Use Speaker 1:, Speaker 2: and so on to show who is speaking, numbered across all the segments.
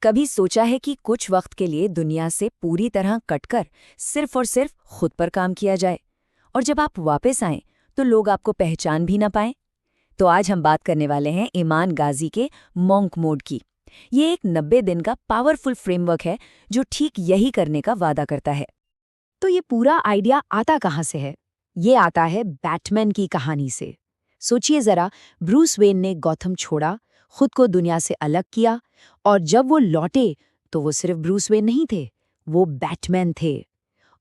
Speaker 1: कभी सोचा है कि कुछ वक्त के लिए दुनिया से पूरी तरह कटकर सिर्फ और सिर्फ खुद पर काम किया जाए, और जब आप वापस आएं तो लोग आपको पहचान भी ना पाएं? तो आज हम बात करने वाले हैं ईमान गाजी के मॉन्क मोड की। ये एक 90 दिन का पावरफुल फ्रेमवर्क है जो ठीक यही करने का वादा करता है।
Speaker 2: तो ये पूरा आइडिया आता कहाँ से है? ये आता है बैटमैन की कहानी से। सोचिए जरा, ब्रूस वेन ने गॉथम छोड़ा, खुद को दुनिया से अलग किया, और जब वो लौटे तो वो सिर्फ ब्रूस वेन नहीं थे, वो बैटमैन थे।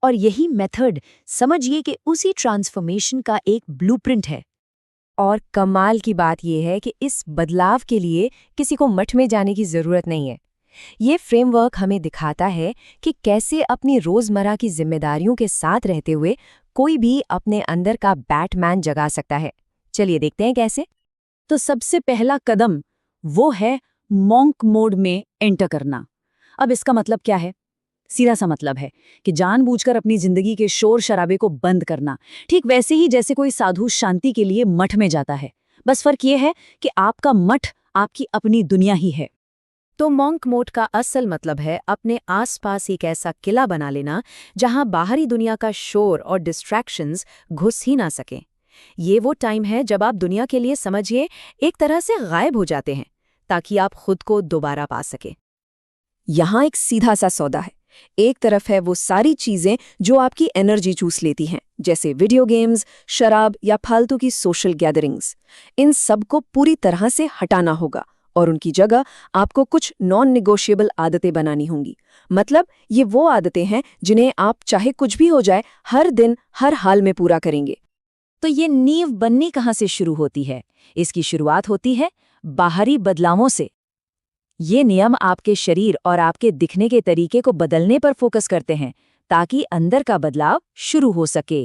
Speaker 2: और यही मेथड, समझिए कि उसी ट्रांसफॉर्मेशन का एक ब्लूप्रिंट है।
Speaker 1: और कमाल की बात यह है कि इस बदलाव के लिए किसी को मठ में जाने की जरूरत नहीं है। ये फ्रेमवर्क हमें दिखाता है कि कैसे अपनी रोजमर्रा की जिम्मेदारियों के साथ रहते हुए कोई भी अपने अंदर का बैटमैन जगा सकता है। चलिए देखते हैं कैसे।
Speaker 2: तो सबसे पहला कदम वो है मॉन्क मोड में एंटर करना। अब इसका मतलब क्या है? सीधा सा मतलब है कि जानबूझकर अपनी जिंदगी के शोर शराबे को बंद करना, ठीक वैसे ही जैसे कोई साधु शांति के लिए मठ में जाता है। बस फर्क ये है कि आपका मठ आपकी अपनी दुनिया ही है।
Speaker 1: तो मॉन्क मोड का असल मतलब है अपने आसपास एक ऐसा किला बना लेना जहां बाहरी दुनिया का शोर और डिस्ट्रैक्शंस घुस ही ना सकें। ये वो टाइम है जब आप दुनिया के लिए, समझिए, एक तरह से गायब हो जाते हैं, ताकि आप खुद को दोबारा पा सकें। यहाँ एक सीधा सा सौदा है। एक तरफ है वो सारी चीजें जो आपकी एनर्जी चूस लेती हैं, जैसे वीडियो गेम्स, शराब या फालतू की सोशल गैदरिंग्स। इन सब को पूरी तरह से हटाना होगा और उनकी जगह आपको कुछ नॉन निगोशिएबल आदतें बनानी होंगी। मतलब ये वो आदतें हैं जिन्हें आप चाहे कुछ भी हो जाए हर दिन हर हाल में पूरा करेंगे।
Speaker 2: तो ये नींव बननी कहाँ से शुरू होती है? इसकी शुरुआत होती है बाहरी बदलावों से। ये नियम आपके शरीर और आपके दिखने के तरीके को बदलने पर फोकस करते हैं, ताकि अंदर का बदलाव शुरू हो सके।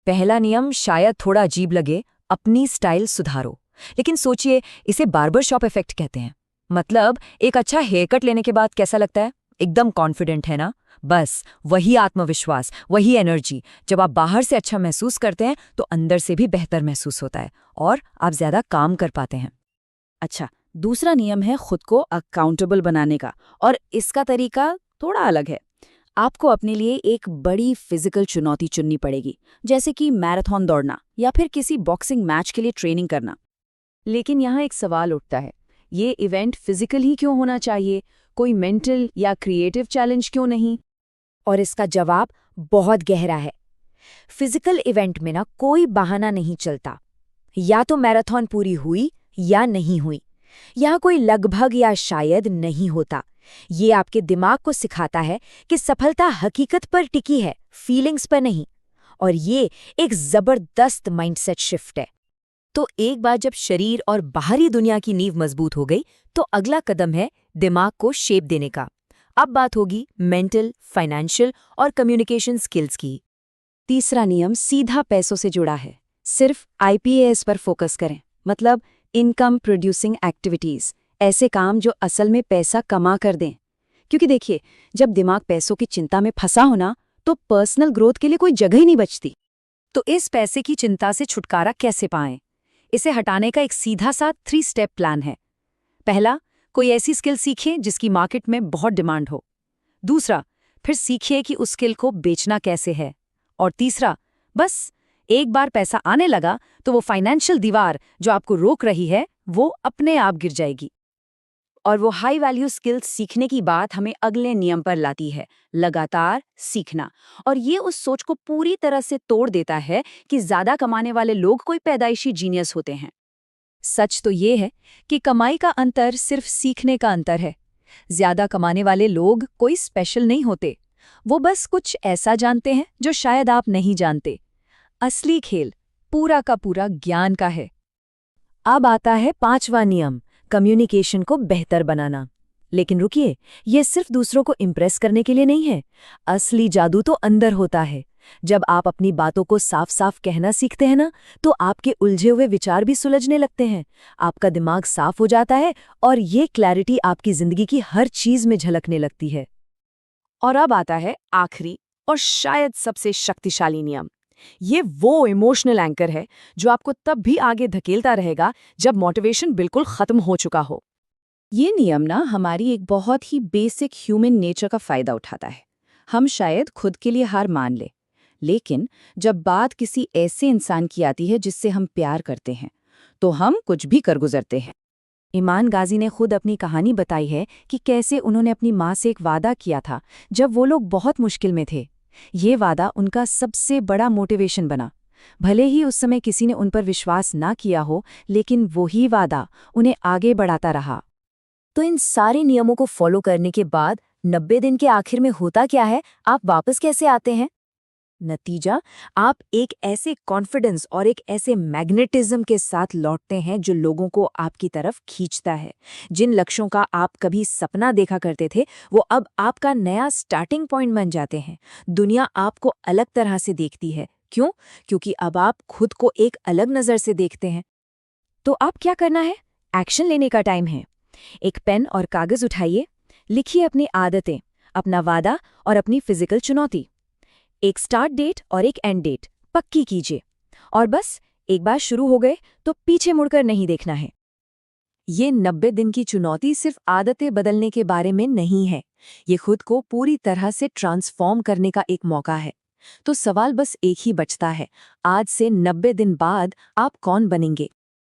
Speaker 1: पहला नियम शायद थोड़ा अजीब लगे, अपनी स्टाइल सुधारो। लेकिन सोचिए, इसे बार्बर शॉप इफेक्ट कहते हैं। मतलब एक अच्छा हेयर कट लेने के बाद कैसा लगता है? एकदम कॉन्फिडेंट है ना? बस वही आत्मविश्वास, वही एनर्जी जब आप बाहर से अच्छा महसूस करते हैं तो अंदर से भी बेहतर महसूस होता है और आप ज्यादा काम कर पाते हैं।
Speaker 2: अच्छा, दूसरा नियम है खुद को अकाउंटेबल बनाने का, और इसका तरीका थोड़ा अलग है। आपको अपने लिए एक बड़ी फिजिकल चुनौती चुननी पड़ेगी, जैसे कि मैराथन दौड़ना या फिर किसी बॉक्सिंग मैच के लिए ट्रेनिंग करना।
Speaker 1: लेकिन यहाँ एक सवाल उठता है, ये इवेंट फिजिकल ही क्यों होना चाहिए? कोई मेंटल या क्रिएटिव चैलेंज क्यों नहीं?
Speaker 2: और इसका जवाब बहुत गहरा है। फिजिकल इवेंट में ना कोई बहाना नहीं चलता। या तो मैराथन पूरी हुई या नहीं हुई। यहाँ कोई लगभग या शायद नहीं होता। ये आपके दिमाग को सिखाता है कि सफलता हकीकत पर टिकी है, फीलिंग्स पर नहीं। और ये एक जबरदस्त माइंडसेट शिफ्ट है।
Speaker 1: तो एक बार जब शरीर और बाहरी दुनिया की नींव मजबूत हो गई, तो अगला कदम है दिमाग को शेप देने का। अब बात होगी मेंटल, फाइनेंशियल और कम्युनिकेशन स्किल्स की।
Speaker 2: तीसरा नियम सीधा पैसों से जुड़ा है। सिर्फ IPAS पर फोकस करें, मतलब इनकम प्रोड्यूसिंग एक्टिविटीज, ऐसे काम जो असल में पैसा कमा कर दें। क्योंकि देखिए, जब दिमाग पैसों की चिंता में फंसा हो ना, तो पर्सनल ग्रोथ के लिए कोई जगह ही नहीं बचती।
Speaker 1: तो इस पैसे की चिंता से छुटकारा कैसे पाएं? इसे हटाने का एक सीधा सा 3 स्टेप प्लान है। पहला, कोई ऐसी स्किल सीखें जिसकी मार्केट में बहुत डिमांड हो। दूसरा, फिर सीखिए कि उस स्किल को बेचना कैसे है। और तीसरा, बस एक बार पैसा आने लगा तो वो फाइनेंशियल दीवार जो आपको रोक रही है, वो अपने आप गिर जाएगी।
Speaker 2: और वो हाई वैल्यू स्किल्स सीखने की बात हमें अगले नियम पर लाती है, लगातार सीखना। और ये उस सोच को पूरी तरह से तोड़ देता है कि ज्यादा कमाने वाले लोग कोई पैदाइशी जीनियस होते हैं।
Speaker 1: सच तो ये है कि कमाई का अंतर सिर्फ सीखने का अंतर है। ज्यादा कमाने वाले लोग कोई स्पेशल नहीं होते, वो बस कुछ ऐसा जानते हैं जो शायद आप नहीं जानते। असली खेल पूरा का पूरा ज्ञान का है। अब आता है 5वां नियम, कम्युनिकेशन को बेहतर बनाना। लेकिन रुकिए, ये सिर्फ दूसरों को इम्प्रेस करने के लिए नहीं है। असली जादू तो अंदर होता है। जब आप अपनी बातों को साफ साफ कहना सीखते हैं ना, तो आपके उलझे हुए विचार भी सुलझने लगते हैं। आपका दिमाग साफ हो जाता है और ये क्लैरिटी आपकी जिंदगी की हर चीज में झलकने लगती है।
Speaker 2: और अब आता है आखिरी और शायद सबसे शक्तिशाली नियम। ये वो इमोशनल एंकर है जो आपको तब भी आगे धकेलता रहेगा जब मोटिवेशन बिल्कुल खत्म हो चुका हो।
Speaker 1: ये नियम ना हमारी एक बहुत ही बेसिक ह्यूमन नेचर का फायदा उठाता है। हम शायद खुद के लिए हार मान ले, लेकिन जब बात किसी ऐसे इंसान की आती है जिससे हम प्यार करते हैं, तो हम कुछ भी कर गुजरते हैं। ईमान गाजी ने खुद अपनी कहानी बताई है कि कैसे उन्होंने अपनी माँ से एक वादा किया था जब वो लोग बहुत मुश्किल में थे। ये वादा उनका सबसे बड़ा मोटिवेशन बना। भले ही उस समय किसी ने उन पर विश्वास ना किया हो, लेकिन वही वादा उन्हें आगे बढ़ाता रहा।
Speaker 2: तो इन सारे नियमों को फॉलो करने के बाद 90 दिन के आखिर में होता क्या है? आप वापस कैसे आते हैं? नतीजा, आप एक ऐसे कॉन्फिडेंस और एक ऐसे मैग्नेटिज्म के साथ लौटते हैं जो लोगों को आपकी तरफ खींचता है। जिन लक्ष्यों का आप कभी सपना देखा करते थे, वो अब आपका नया स्टार्टिंग पॉइंट बन जाते हैं। दुनिया आपको अलग तरह से देखती है। क्यों? क्योंकि अब आप खुद को एक अलग नज़र से देखते हैं। तो अब क्या करना है? एक्शन लेने का टाइम है। एक पेन और कागज उठाइए, लिखिए अपनी आदतें, अपना वादा और अपनी फिजिकल चुनौती। एक स्टार्ट डेट और एक एंड डेट पक्की कीजिए। और बस एक बार शुरू हो गए तो पीछे मुड़कर नहीं देखना है। ये 90 दिन की चुनौती सिर्फ आदतें बदलने के बारे में नहीं है, ये खुद को पूरी तरह से ट्रांसफॉर्म करने का एक मौका है। तो सवाल बस एक ही बचता है, आज से 90 दिन बाद आप कौन बनेंगे?